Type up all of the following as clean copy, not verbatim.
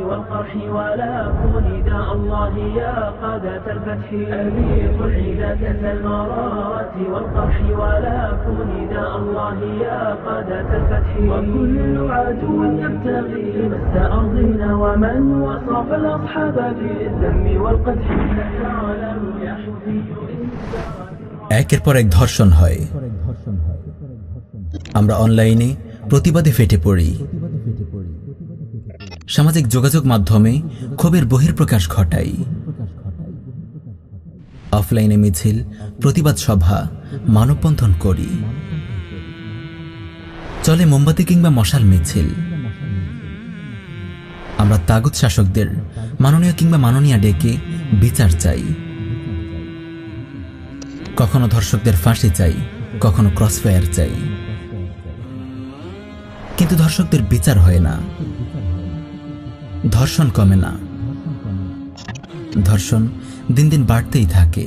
والقرح ولا كن داء الله يا قادة الفتح أبيق العيد كأس المرات والقرح ولا كن داء الله يا قادة الفتح وكل عدو يبتغي مس أرضنا ومن وصف الأصحاب بالذم والقدح فتعلم يا حفي একের পর এক ধর্ষণ হয়। আমরা অনলাইনে প্রতিবাদে ফেটে পড়ি। সামাজিক যোগাযোগ মাধ্যমে ক্ষোভের বহিঃপ্রকাশ ঘটাই। অফলাইনে মিছিল, প্রতিবাদ সভা, মানববন্ধন করি। চলে মোমবাতি কিংবা মশাল মিছিল। আমরা তাগুত শাসকদের মাননীয় কিংবা মাননীয়া ডেকে বিচার চাই। কখনো ধর্ষকদের ফাঁসি চাই, কখনো ক্রসফায়ার চাই, কিন্তু ধর্ষকদের বিচার হয় না। ধর্ষণ কমে না, ধর্ষণ দিন দিন বাড়তেই থাকে।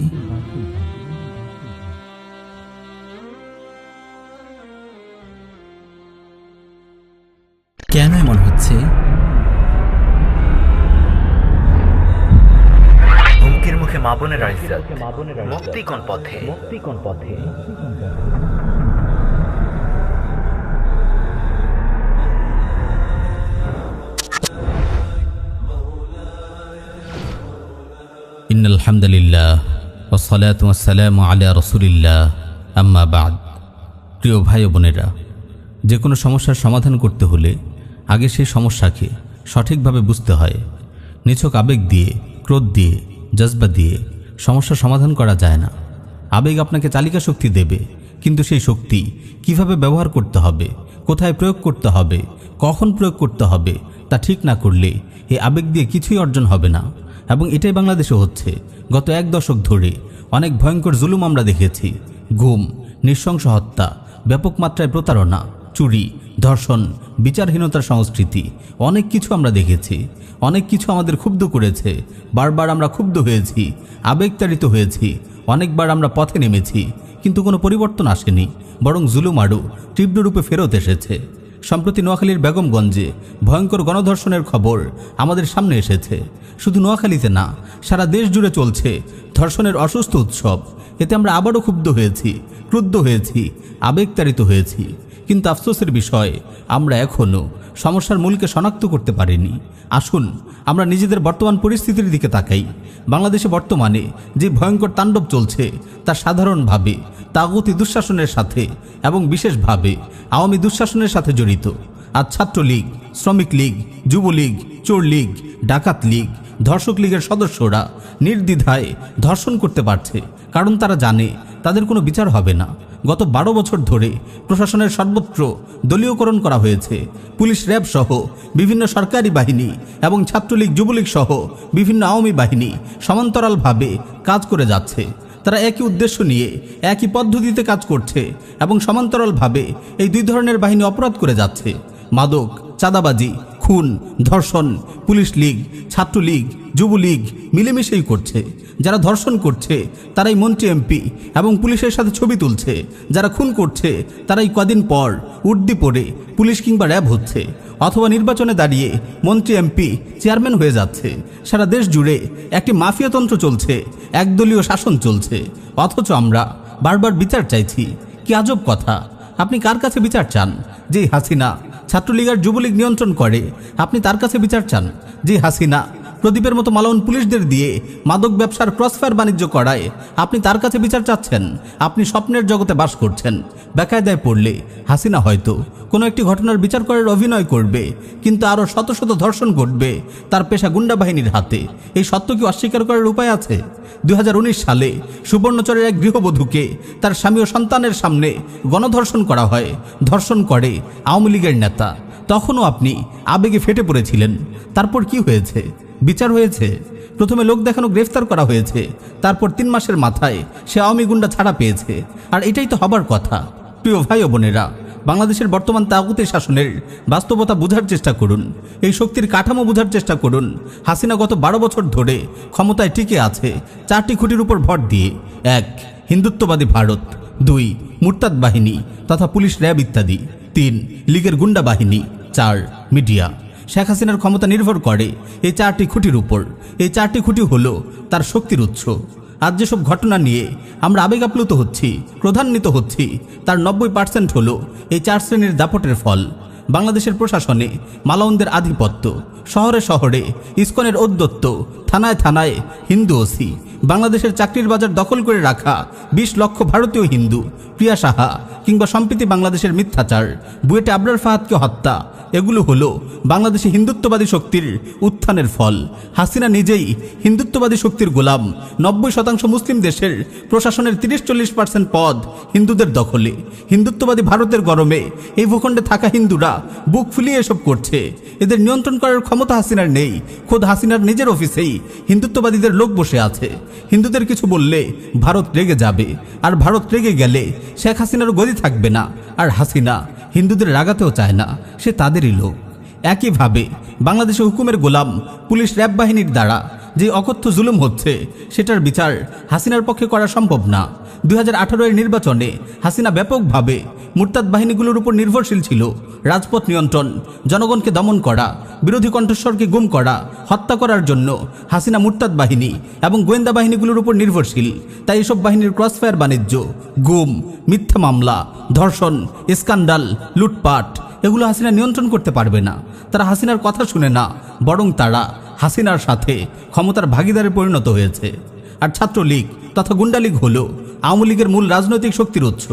কেন এমন হচ্ছে? হুমকির মুখে মা বোনের ইজ্জত, মুক্তি কোন পথে? ইন্নাল হামদুলিল্লাহ ওয়াসসালাতু ওয়াসসালামু আলা রাসূলিল্লাহ আম্মা বাদ। প্রিয় ভাই ও বোনেরা, যে কোনো সমস্যার সমাধান করতে হলে আগে সেই সমস্যাকে সঠিকভাবে বুঝতে হয়। নিছক আবেগ দিয়ে, ক্রোধ দিয়ে, জজবা দিয়ে সমস্যার সমাধান করা যায় না। আবেগ আপনাকে চালিকা শক্তি দেবে, কিন্তু সেই শক্তি কিভাবে ব্যবহার করতে হবে, কোথায় প্রয়োগ করতে হবে, কখন প্রয়োগ করতে হবে তা ঠিক না করলে এই আবেগ দিয়ে কিছুই অর্জন হবে না। এবং এটাই বাংলাদেশে হচ্ছে। গত এক দশক ধরে অনেক ভয়ঙ্কর জুলুম আমরা দেখেছি। গুম, নৃশংস হত্যা, ব্যাপক মাত্রায় প্রতারণা, চুরি, ধর্ষণ, বিচারহীনতার সংস্কৃতি, অনেক কিছু আমরা দেখেছি। অনেক কিছু আমাদের ক্ষুব্ধ করেছে। বারবার আমরা ক্ষুব্ধ হয়েছি, আবেগতাড়িত হয়েছি। অনেকবার আমরা পথে নেমেছি, কিন্তু কোনো পরিবর্তন আসেনি, বরং জুলুম আরও তীব্ররূপে ফেরত এসেছে। সম্প্রতি নোয়াখালীর বেগমগঞ্জে ভয়ঙ্কর গণধর্ষণের খবর আমাদের সামনে এসেছে। শুধু নোয়াখালীতে না, সারা দেশ জুড়ে চলছে ধর্ষণের অসুস্থ উৎসব। এতে আমরা আবারও ক্ষুব্ধ হয়েছি, ক্রুদ্ধ হয়েছি, আবেগতাড়িত হয়েছি। কিন্তু আফসোসের বিষয়, আমরা এখনও সমস্যার মূলকে শনাক্ত করতে পারিনি। আসুন আমরা নিজেদের বর্তমান পরিস্থিতির দিকে তাকাই। বাংলাদেশে বর্তমানে যে ভয়ঙ্কর তাণ্ডব চলছে তা সাধারণভাবে তাগুতি দুঃশাসনের সাথে এবং বিশেষভাবে আওয়ামী দুঃশাসনের সাথে জড়িত। আজ ছাত্রলীগ, শ্রমিক লীগ, যুবলীগ, চোর লীগ, ডাকাত লীগ, ধর্ষক লীগের সদস্যরা নির্দ্বিধায় ধর্ষণ করতে পারছে, কারণ তারা জানে তাদের কোনো বিচার হবে না। গত 12 বছর ধরে প্রশাসনের সর্বত্র দলীয়করণ করা হয়েছে। পুলিশ, র্যাব সহ বিভিন্ন সরকারি বাহিনী এবং ছাত্রলীগ, যুবলীগ সহ বিভিন্ন আওয়ামী বাহিনী সমান্তরালভাবে কাজ করে যাচ্ছে। তারা একই উদ্দেশ্য নিয়ে একই পদ্ধতিতে কাজ করছে এবং সমান্তরালভাবে এই দুই ধরনের বাহিনী অপরাধ করে যাচ্ছে। মাদক, চাঁদাবাজি, খুন, ধর্ষণ পুলিশ লীগ, ছাত্রলীগ, যুবলীগ মিলেমিশেই করছে। যারা ধর্ষণ করছে তারাই মন্ত্রী, এমপি এবং পুলিশের সাথে ছবি তুলছে। যারা খুন করছে তারাই কদিন পর উর্দি পরে পুলিশ কিংবা র্যাব হচ্ছে, অথবা নির্বাচনে দাঁড়িয়ে মন্ত্রী, এমপি, চেয়ারম্যান হয়ে যাচ্ছে। সারা দেশ জুড়ে একটি মাফিয়াতন্ত্র চলছে, একদলীয় শাসন চলছে। অথচ আমরা বারবার বিচার চাইছি। কি আজব কথা! আপনি কার কাছে বিচার চান? যে হাসিনা ছাত্রলীগ আর যুবলীগ নিয়ন্ত্রণ করে, আপনি তার কাছে বিচার চান? যে হাসিনা প্রদীপের মতো মালাউন পুলিশদের দিয়ে মাদক ব্যবসার ক্রসফায়ার বাণিজ্য করায়, আপনি তার কাছে বিচার চাচ্ছেন? আপনি স্বপ্নের জগতে বাস করছেন। বেকায়দায় পড়লে হাসিনা হয়তো কোনো একটি ঘটনার বিচার করার অভিনয় করবে, কিন্তু আরও শত শত ধর্ষণ ঘটবে তার পেশা গুন্ডা বাহিনীর হাতে। এই সত্য কি অস্বীকার করার উপায় আছে? 2019 সালে সুবর্ণচরের এক গৃহবধূকে তার স্বামী ও সন্তানের সামনে গণধর্ষণ করা হয়। ধর্ষণ করে আওয়ামী লীগের নেতা। তখনও আপনি আবেগে ফেটে পড়েছিলেন। তারপর কি হয়েছে? বিচার হয়েছে। প্রথমে লোক দেখানো গ্রেফতার করা হয়েছে, তারপর 3 মাসের মাথায় সে আওয়ামী গুন্ডা ছাড়া পেয়েছে। আর এটাই তো হবার কথা। প্রিয় ভাই ও বোনেরা, বাংলাদেশের বর্তমান তাগুতের শাসনের বাস্তবতা বোঝার চেষ্টা করুন, এই শক্তির কাঠামো বোঝার চেষ্টা করুন। হাসিনা গত 12 বছর ধরে ক্ষমতায় টিকে আছে 4টি খুঁটির উপর ভর দিয়ে। 1. হিন্দুত্ববাদী ভারত, 2. মুরতাদ বাহিনী তথা পুলিশ, র্যাব ইত্যাদি, 3. লীগের গুন্ডা বাহিনী, 4. মিডিয়া। শেখ হাসিনার ক্ষমতা নির্ভর করে এই 4টি খুঁটির উপর। এই 4টি খুঁটি হলো তার শক্তির উৎস। আজ যেসব ঘটনা নিয়ে আমরা আবেগ আপ্লুত হচ্ছি, ক্রোধান্বিত হচ্ছি, তার 90% হলো এই 4 শ্রেণীর দাপটের ফল। বাংলাদেশের প্রশাসনে মালাউনদের আধিপত্য, শহরে শহরে ইসকনের ঔদ্ধত্য, থানায় থানায় হিন্দু ওসি, বাংলাদেশের চাকরির বাজার দখল করে রাখা 20 লক্ষ ভারতীয় হিন্দু, প্রিয়া সাহা কিংবা সম্প্রীতি বাংলাদেশের মিথ্যাচার, বুয়েটে আবরার ফাহাদকে হত্যা, এগুলো হলো বাংলাদেশে হিন্দুত্ববাদী শক্তির উত্থানের ফল। হাসিনা নিজেই হিন্দুত্ববাদী শক্তির গোলাম। 90% মুসলিম দেশের প্রশাসনের 30-40% পদ হিন্দুদের দখলে। হিন্দুত্ববাদী ভারতের গরমে এই ভূখণ্ডে থাকা হিন্দুরা বুক ফুলিয়ে এসব করছে। এদের নিয়ন্ত্রণ করার ক্ষমতা হাসিনার নেই। খোদ হাসিনার নিজের অফিসেই হিন্দুত্ববাদীদের লোক বসে আছে। হিন্দুদের কিছু বললে ভারত রেগে যাবে, আর ভারত রেগে গেলে শেখ হাসিনার গদি থাকবে না। আর হাসিনা হিন্দুদের রাগাতেও চায় না, সে তাদেরই লোক। একইভাবে বাংলাদেশে হুকুমের গোলাম পুলিশ, র্যাব বাহিনীর দ্বারা যে অকথ্য জুলুম হচ্ছে, সেটার বিচার হাসিনার পক্ষে করা সম্ভব না। 2018 নির্বাচনে হাসিনা ব্যাপকভাবে মুরতাদ বাহিনীগুলোর উপর নির্ভরশীল ছিল। রাজপথ নিয়ন্ত্রণ, জনগণকে দমন করা, বিরোধী কণ্ঠস্বরকে গুম করা, হত্যা করার জন্য হাসিনা মুরতাদ বাহিনী এবং গোয়েন্দা বাহিনীগুলোর উপর নির্ভরশীল। তাই এসব বাহিনীর ক্রসফায়ার বাণিজ্য, গুম, মিথ্যা মামলা, ধর্ষণ, স্ক্যান্ডাল, লুটপাট, এগুলো হাসিনা নিয়ন্ত্রণ করতে পারবে না। তারা হাসিনার কথা শুনে না, বরং তারা হাসিনার সাথে ক্ষমতার ভাগিদারে পরিণত হয়েছে। আর ছাত্রলীগ তথা গুন্ডা লীগ হলো আওয়ামী লীগের মূল রাজনৈতিক শক্তির উৎস।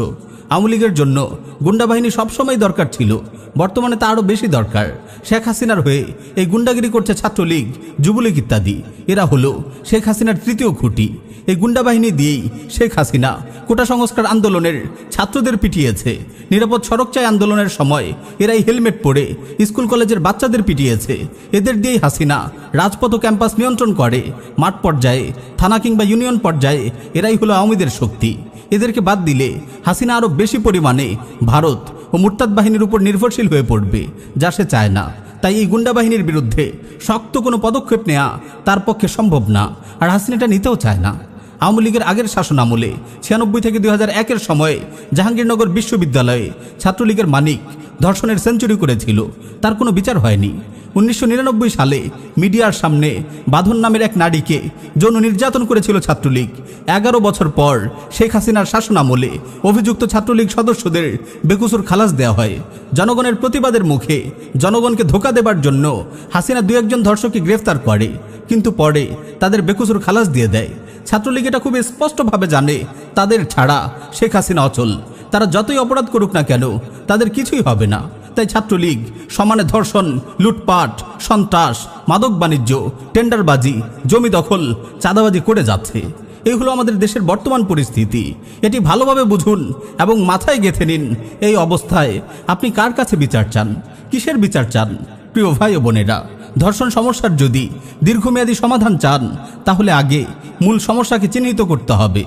আওয়ামী লীগের জন্য গুন্ডা বাহিনী সবসময় দরকার ছিল, বর্তমানে তা আরও বেশি দরকার। শেখ হাসিনার হয়ে এই গুন্ডাগিরি করছে ছাত্রলীগ, যুবলীগ ইত্যাদি। এরা হলো শেখ হাসিনার তৃতীয় খুঁটি। এই গুন্ডা বাহিনী দিয়েই শেখ হাসিনা কোটা সংস্কার আন্দোলনের ছাত্রদের পিটিয়েছে। নিরাপদ সড়ক চাই আন্দোলনের সময় এরাই হেলমেট পরে স্কুল কলেজের বাচ্চাদের পিটিয়েছে। এদের দিয়েই হাসিনা রাজপথ ও ক্যাম্পাস নিয়ন্ত্রণ করে। মাঠ পর্যায়ে, থানা কিংবা ইউনিয়ন পর্যায়ে এরাই হলো আওয়ামীদের শক্তি। এদেরকে বাদ দিলে হাসিনা আরও বেশি পরিমাণে ভারত ও মুরতাদ বাহিনীর উপর নির্ভরশীল হয়ে পড়বে, যা সে চায় না। তাই এই গুন্ডা বাহিনীর বিরুদ্ধে শক্ত কোনো পদক্ষেপ নেওয়া তার পক্ষে সম্ভব না, আর হাসিনা এটা নিতেও চায় না। আওয়ামী লীগের আগের শাসন আমলে 96 থেকে 2001 সময়ে জাহাঙ্গীরনগর বিশ্ববিদ্যালয়ে ছাত্রলীগের মানিক ধর্ষণের সেঞ্চুরি করেছিল, তার কোনো বিচার হয়নি। 1999 সালে মিডিয়ার সামনে বাঁধন নামের এক নারীকে যৌন নির্যাতন করেছিল ছাত্রলীগ। 11 বছর পর শেখ হাসিনার শাসন আমলে অভিযুক্ত ছাত্রলীগ সদস্যদের বেকসুর খালাস দেওয়া হয়। জনগণের প্রতিবাদের মুখে জনগণকে ধোঁকা দেবার জন্য হাসিনা 2-1 ধর্ষককে গ্রেফতার করে, কিন্তু পরে তাদের বেকসুর খালাস দিয়ে দেয়। ছাত্রলীগ এটা খুব স্পষ্টভাবে জানে তাদের ছাড়া শেখ হাসিনা অচল। তারা যতই অপরাধ করুক না কেন, তাদের কিছুই হবে না। তাই ছাত্রলীগ সমানে ধর্ষণ, লুটপাট, সন্ত্রাস, মাদক বাণিজ্য, টেন্ডারবাজি, জমি দখল, চাঁদাবাজি করে যাচ্ছে। এই হলো আমাদের দেশের বর্তমান পরিস্থিতি। এটি ভালোভাবে বুঝুন এবং মাথায় গেঁথে নিন। এই অবস্থায় আপনি কার কাছে বিচার চান? কিসের বিচার চান? প্রিয় ভাই ও বোনেরা, ধর্ষণ সমস্যার যদি দীর্ঘমেয়াদী সমাধান চান, তাহলে আগে মূল সমস্যাকে চিহ্নিত করতে হবে।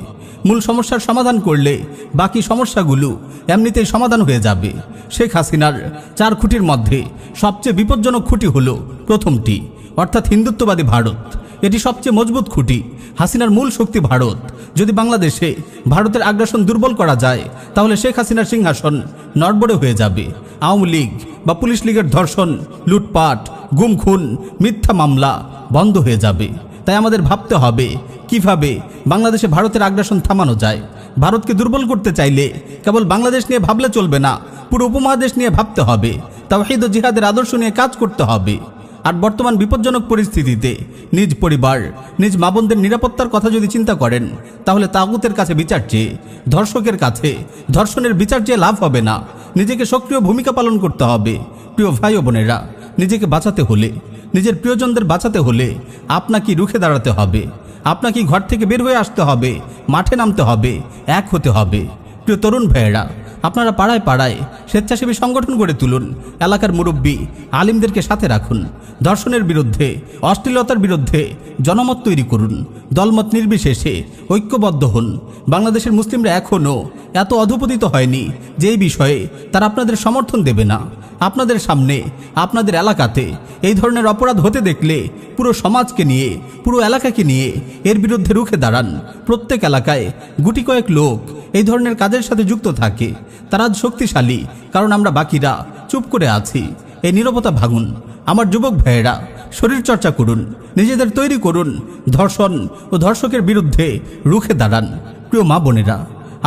মূল সমস্যার সমাধান করলে বাকি সমস্যাগুলো এমনিতেই সমাধান হয়ে যাবে। শেখ হাসিনার 4 খুঁটির মধ্যে সবচেয়ে বিপজ্জনক খুঁটি হলো প্রথমটি, অর্থাৎ হিন্দুত্ববাদী ভারত। এটি সবচেয়ে মজবুত খুঁটি। হাসিনার মূল শক্তি ভারত। যদি বাংলাদেশে ভারতের আগ্রাসন দুর্বল করা যায়, তাহলে শেখ হাসিনার সিংহাসন নড়বড়ে হয়ে যাবে। আওয়ামী লীগ বা পুলিশ লীগের ধর্ষণ, লুটপাট, গুম খুন, মিথ্যা মামলা বন্ধ হয়ে যাবে। তাই আমাদের ভাবতে হবে কিভাবে বাংলাদেশে ভারতের আগ্রাসন থামানো যায়। ভারতকে দুর্বল করতে চাইলে কেবল বাংলাদেশ নিয়ে ভাবলে চলবে না, পুরো উপমহাদেশ নিয়ে ভাবতে হবে। তাওহীদ ও জিহাদের আদর্শ নিয়ে কাজ করতে হবে। আর বর্তমান বিপজ্জনক পরিস্থিতিতে নিজ পরিবার, নিজ মা বোনদের নিরাপত্তার কথা যদি চিন্তা করেন, তাহলে তাগুতের কাছে বিচার চেয়ে, ধর্ষকের কাছে ধর্ষণের বিচার চেয়ে লাভ হবে না। নিজেকে সক্রিয় ভূমিকা পালন করতে হবে। প্রিয় ভাই ও বোনেরা, নিজেকে বাঁচাতে হলে, নিজের প্রিয়জনদের বাঁচাতে হলে আপনাকে রুখে দাঁড়াতে হবে। আপনাকে ঘর থেকে বের হয়ে আসতে হবে, মাঠে নামতে হবে, এক হতে হবে। প্রিয় তরুণ ভাইয়েরা, আপনারা পাড়ায় পাড়ায় স্বেচ্ছাসেবী সংগঠন গড়ে তুলুন, এলাকার মুরব্বী আলিমদেরকে সাথে রাখুন, ধর্ষণের বিরুদ্ধে, অশ্লীলতার বিরুদ্ধে জনমত তৈরি করুন, দলমত নির্বিশেষে ঐক্যবদ্ধ হন। বাংলাদেশের মুসলিমরা এখনও এত অধপতিত হয়নি যে এই বিষয়ে তারা আপনাদের সমর্থন দেবে না। আপনাদের সামনে, আপনাদের এলাকাতে এই ধরনের অপরাধ হতে দেখলে পুরো সমাজকে নিয়ে, পুরো এলাকাকে নিয়ে এর বিরুদ্ধে রুখে দাঁড়ান। প্রত্যেক এলাকায় গুটি কয়েক লোক এই ধরনের কাজের সাথে যুক্ত থাকে। তারা আজ শক্তিশালী, কারণ আমরা বাকিরা চুপ করে আছি। এই নীরবতা ভাঙুন। আমার যুবক ভাইয়েরা, শরীর চর্চা করুন, নিজেদের তৈরি করুন, ধর্ষণ ও ধর্ষকের বিরুদ্ধে রুখে দাঁড়ান। প্রিয় মা বোনেরা,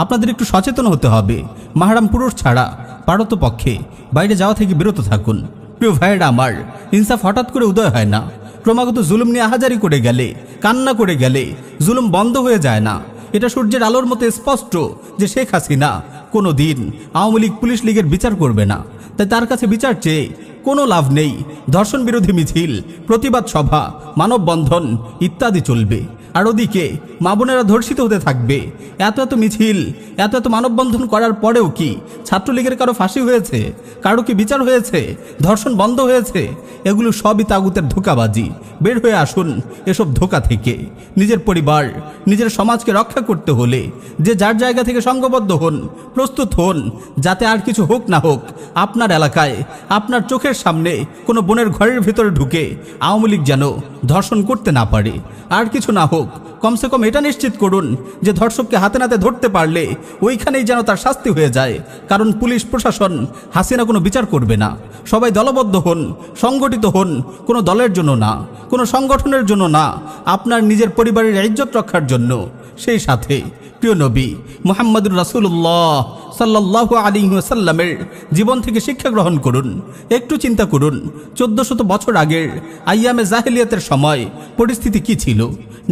আপনাদের একটু সচেতন হতে হবে। মাহরাম পুরুষ ছাড়া পারতপক্ষে বাইরে যাওয়া থেকে বিরত থাকুন। প্রিয় ভাইয়েরা আমার, ইনসাফ হঠাৎ করে উদয় হয় না। ক্রমাগত জুলুম নিয়ে আহাজারি করে গেলে, কান্না করে গেলে জুলুম বন্ধ হয়ে যায় না। এটা সূর্যের আলোর মতো স্পষ্ট যে শেখ হাসিনা কোনো দিন আওয়ামী লীগ, পুলিশ লীগের বিচার করবে না। তাই তার কাছে বিচার চেয়ে কোনো লাভ নেই। ধর্ষণ বিরোধী মিছিল, প্রতিবাদ সভা, মানববন্ধন ইত্যাদি চলবে। আর ওদিকে মা বোনেরা ধর্ষিত হতে থাকবে। এত এত মিছিল, এত এত মানববন্ধন করার পরেও কি ছাত্রলীগের কারো ফাঁসি হয়েছে? কারো কি বিচার হয়েছে? ধর্ষণ বন্ধ হয়েছে? এগুলো সবই তাগুতের ধোঁকাবাজি। বের হয়ে আসুন এসব ধোঁকা থেকে। নিজের পরিবার, নিজের সমাজকে রক্ষা করতে হলে যে যার জায়গা থেকে সংঘবদ্ধ হন, প্রস্তুত হন, যাতে আর কিছু হোক না হোক আপনার এলাকায়, আপনার চোখের সামনে কোনো বোনের ঘরের ভিতরে ঢুকে আওয়ামী লীগ যেন ধর্ষণ করতে না পারে। আর কিছু না হোক, কমসে কম এটা নিশ্চিত করুন যে ধর্ষককে হাতে নাতে ধরতে পারলে ওইখানেই যেন তার শাস্তি হয়ে যায়। কারণ পুলিশ প্রশাসন, হাসিনা কোনো বিচার করবে না। সবাই দলবদ্ধ হন, সংগঠিত হন, কোনো দলের জন্য না, কোনো সংগঠনের জন্য না, আপনার নিজের পরিবারের ইজ্জত রক্ষার জন্য। সেই সাথে প্রিয় নবী মুহাম্মদুর রাসূলুল্লাহ সাল্লাল্লাহু আলাইহি ওয়াসাল্লামের জীবন থেকে শিক্ষা গ্রহণ করুন। একটু চিন্তা করুন, 1400 বছর আগের আইয়ামে জাহেলিয়াতের সময় পরিস্থিতি কি ছিল?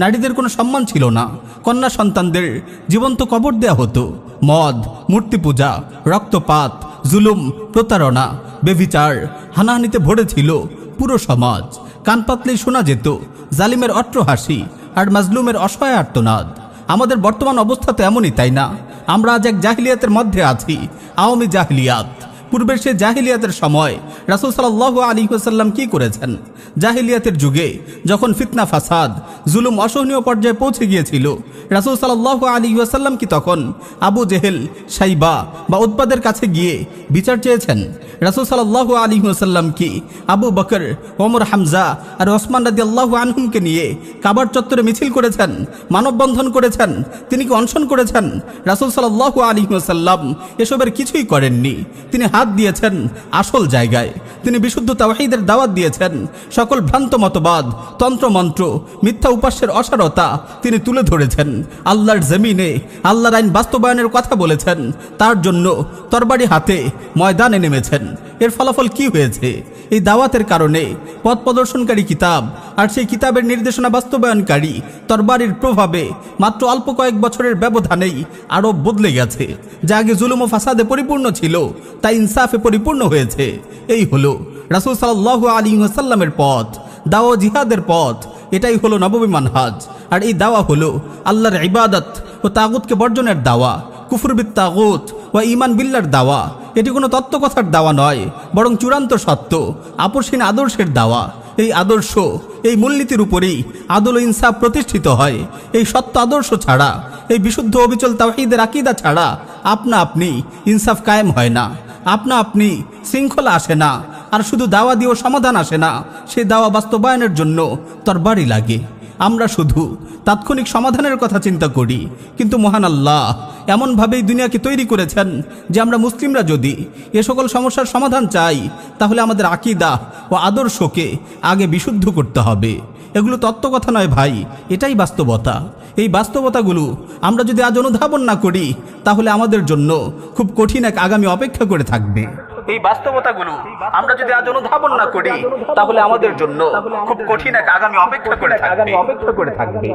নারীদের কোনো সম্মান ছিল না। কন্যা সন্তানদের জীবন্ত কবর দেয়া হতো। মদ, মূর্তি পূজা, রক্তপাত, জুলুম, প্রতারণা, বেভিচার, হানাহানিতে ভরে ছিল পুরো সমাজ। কান পাতলেই শোনা যেত জালিমের অট্টহাসি আর মাজলুমের অসহায় আর্তনাদ। আমাদের বর্তমান অবস্থা তো এমনই, তাই না? আমরা আজ এক জাহিলিয়াতের মধ্যে আছি, আওয়ামী জাহিলিয়াত। পূর্বের সে জাহিলিয়াতের সময় রাসূল সাল্লাল্লাহু আলাইহি ওয়াসাল্লাম কি করেছেন? জাহিলিয়াতের যুগে যখন ফিতনা, ফাসাদ, জুলুম অসহনীয় পর্যায়ে পৌঁছে গিয়েছিল, রাসূল সাল্লাল্লাহু আলাইহি ওয়াসাল্লাম কি তখন আবু জেহেল, সাইবা বা উতবাদের কাছে গিয়ে বিচার চেয়েছেন? রাসূল সাল্লাল্লাহু আলাইহি ওয়াসাল্লাম কি আবু বকর, ওমর, হামজা আর ওসমান রাদিয়াল্লাহু আনহুমকে নিয়ে কাবার চত্বরে মিছিল করেছেন, মানববন্ধন করেছেন? তিনি কি অনশন করেছেন? রাসূল সাল্লাল্লাহু আলাইহি ওয়াসাল্লাম এসবের কিছুই করেননি। তিনি হাত দিয়েছেন আসল জায়গায়। তিনি বিশুদ্ধ তাওহীদের দাওয়াত দিয়েছেন। সকল ভ্রান্ত মতবাদ, তন্ত্রমন্ত্র, মিথ্যা উপাস্যের অসারতা তিনি তুলে ধরেছেন। আল্লাহর জমিনে আল্লাহর আইন বাস্তবায়নের কথা বলেছেন। তার জন্য তরবারি হাতে ময়দানে নেমেছেন। এর ফলাফল কি হয়েছে? এই দাওয়াতের কারণে পথ প্রদর্শনকারী কিতাব আর সেই কিতাবের নির্দেশনা বাস্তবায়নকারী তরবারির প্রভাবে মাত্র অল্প কয়েক বছরের ব্যবধানেই আরব বদলে গেছে। যা আগে জুলুম ও ফাসাদে পরিপূর্ণ ছিল, তা ইনসাফে পরিপূর্ণ হয়েছে। এই হলো রাসূল সাল্লাল্লাহু আলাইহি ওয়াসাল্লামের পথ, দাওয়া জিহাদের পথ। এটাই হলো নববী মানহাজ। আর এই দাওয়া হলো আল্লাহর ইবাদত ও তাগুতকে বর্জনের দাওয়া, কুফর বিত তাগুত ও ঈমান বিল্লাহর দাওয়া। এটি কোনো তত্ত্বকথার দাওয়া নয়, বরং চূড়ান্ত সত্য, আপসহীন আদর্শের দাওয়া। এই আদর্শ, এই মূলনীতির উপরেই আদল ও ইনসাফ প্রতিষ্ঠিত হয়। এই সত্য আদর্শ ছাড়া, এই বিশুদ্ধ অবিচল তাওহীদের আকীদা ছাড়া আপনা আপনি ইনসাফ কায়েম হয় না, আপনা আপনি শৃঙ্খলা আসে না। আর শুধু দাওয়া দিয়েও সমাধান আসে না, সেই দাওয়া বাস্তবায়নের জন্য তরবারি লাগে। আমরা শুধু তাৎক্ষণিক সমাধানের কথা চিন্তা করি, কিন্তু মহান আল্লাহ এমনভাবেই দুনিয়াকে তৈরি করেছেন যে আমরা মুসলিমরা যদি এ সকল সমস্যার সমাধান চাই, তাহলে আমাদের আকীদা ও আদর্শকে আগে বিশুদ্ধ করতে হবে। এগুলো তত্ত্বকথা নয় ভাই, এটাই বাস্তবতা। এই বাস্তবতাগুলো আমরা যদি আজ অনুধাবন না করি, তাহলে আমাদের জন্য খুব কঠিন এক আগামী অপেক্ষা করে থাকবে। এই বাস্তবতাগুলো আমরা যদি আজ অনুধাবন না করি, তাহলে আমাদের জন্য খুব কঠিন এক আগামী অপেক্ষা করে থাকবে।